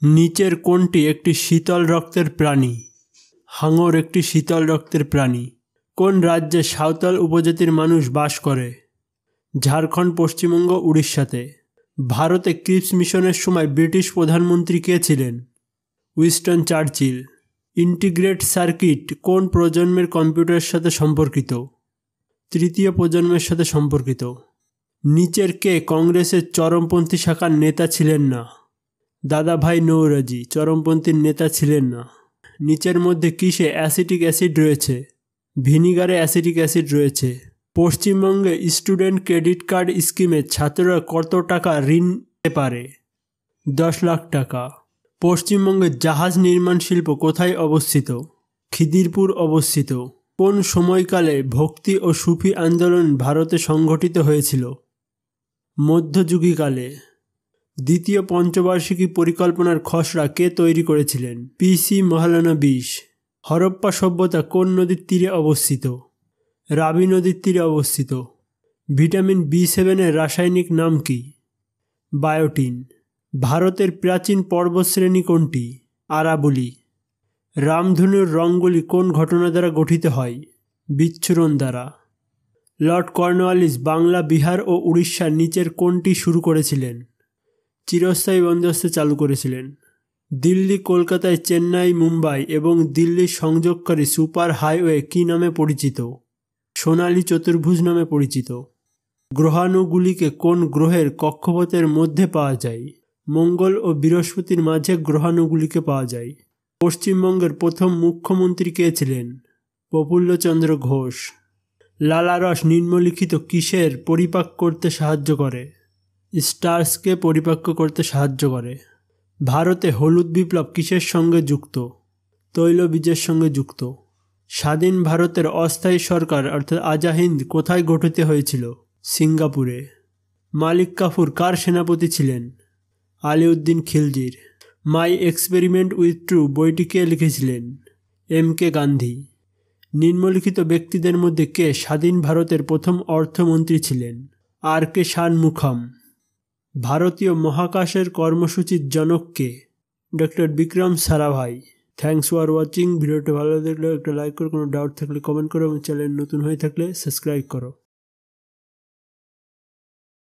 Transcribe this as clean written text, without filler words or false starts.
নিচের কোনটি একটি শীতল রক্তের প্রাণী? হাঙর একটি শীতল রক্তের প্রাণী। কোন রাজ্যে সাঁওতাল উপজাতির মানুষ বাস করে? ঝাড়খণ্ড, পশ্চিমবঙ্গ, উড়িষ্যাতে। ভারতে ক্রিপস মিশনের সময় ব্রিটিশ প্রধানমন্ত্রী কে ছিলেন? Winston Churchill. ইন্টিগ্রেটেড সার্কিট কোন প্রজন্মের কম্পিউটারের সাথে সম্পর্কিত? তৃতীয় প্রজন্মের সাথে সম্পর্কিত। নিচের কে কংগ্রেসের চরমপন্থী শাখার নেতা ছিলেন না? দাদাভাই নওরোজি চরমপন্থীর নেতা ছিলেন না। নিচের মধ্যে কিসে অ্যাসিটিক অ্যাসিড রয়েছে? ভিনিগারে অ্যাসিটিক অ্যাসিড রয়েছে। পশ্চিমবঙ্গে স্টুডেন্ট ক্রেডিট কার্ড স্কিমে ছাত্ররা কত টাকা ঋণ পেতে পারে? 10 লাখ টাকা। পশ্চিমবঙ্গের জাহাজ নির্মাণ শিল্প কোথায় অবস্থিত? খিদিরপুর অবস্থিত। কোন সময়কালে ভক্তি ও সুফি আন্দোলন ভারতে সংগঠিত হয়েছিল? মধ্যযুগীকালে। দ্বিতীয় পঞ্চবার্ষিকী পরিকল্পনার খসড়া কে তৈরি করেছিলেন? PC মহালানবিশ। হরপ্পা সভ্যতা কোন নদীর তীরে অবস্থিত? রাবি নদীর তীরে অবস্থিত। ভিটামিন B7 এর রাসায়নিক নাম কি? বায়োটিন। ভারতের প্রাচীন পর্বতশ্রেণী কোনটি? আরাবলী। রামধনুর রঙগুলি কোন ঘটনা দ্বারা গঠিত হয়? বিচ্ছুরণ দ্বারা। লর্ড কর্নওয়ালিস বাংলা, বিহার ও উড়িষ্যার নিচের কোনটি শুরু করেছিলেন? চিরস্থায়ী বন্দোবস্ত চালু করেছিলেন। দিল্লি, কলকাতায়, চেন্নাই, মুম্বাই এবং দিল্লির সংযোগকারী সুপার হাইওয়ে কী নামে পরিচিত? সোনালী চতুর্ভুজ নামে পরিচিত। গ্রহাণুগুলিকে কোন গ্রহের কক্ষপথের মধ্যে পাওয়া যায়? মঙ্গল ও বৃহস্পতির মাঝে গ্রহাণুগুলিকে পাওয়া যায়। পশ্চিমবঙ্গের প্রথম মুখ্যমন্ত্রী কে ছিলেন? প্রফুল্লচন্দ্র ঘোষ। লালারস নিম্নলিখিত কিসের পরিপাক করতে সাহায্য করে? স্টার্চকে পরিপাক করতে সাহায্য করে। ভারতে হলুদ বিপ্লব কিসের সঙ্গে যুক্ত? তৈলবীজের সঙ্গে যুক্ত। স্বাধীন ভারতের অস্থায়ী সরকার অর্থাৎ আজাহিন্দ কোথায় গঠিত হয়েছিল? সিঙ্গাপুরে। মালিক কাফুর কার সেনাপতি ছিলেন? আলিউদ্দিন খিলজির। মাই এক্সপেরিমেন্ট উইথ ট্রু বইটি কে লিখেছিলেন? MK গান্ধী। নিম্নলিখিত ব্যক্তিদের মধ্যে কে স্বাধীন ভারতের প্রথম অর্থমন্ত্রী ছিলেন? RK শানমুখাম। ভারতীয় মহাকাশের কর্মসূচির জনক কে? Doctor Vikram Sarabhai. Thanks for watching. ভিডিওটা ভালো লাগলে একটা লাইক করো, কোনো ডাউট থাকলে কমেন্ট করো এবং চ্যানেল নতুন হয়ে থাকলে সাবস্ক্রাইব করো।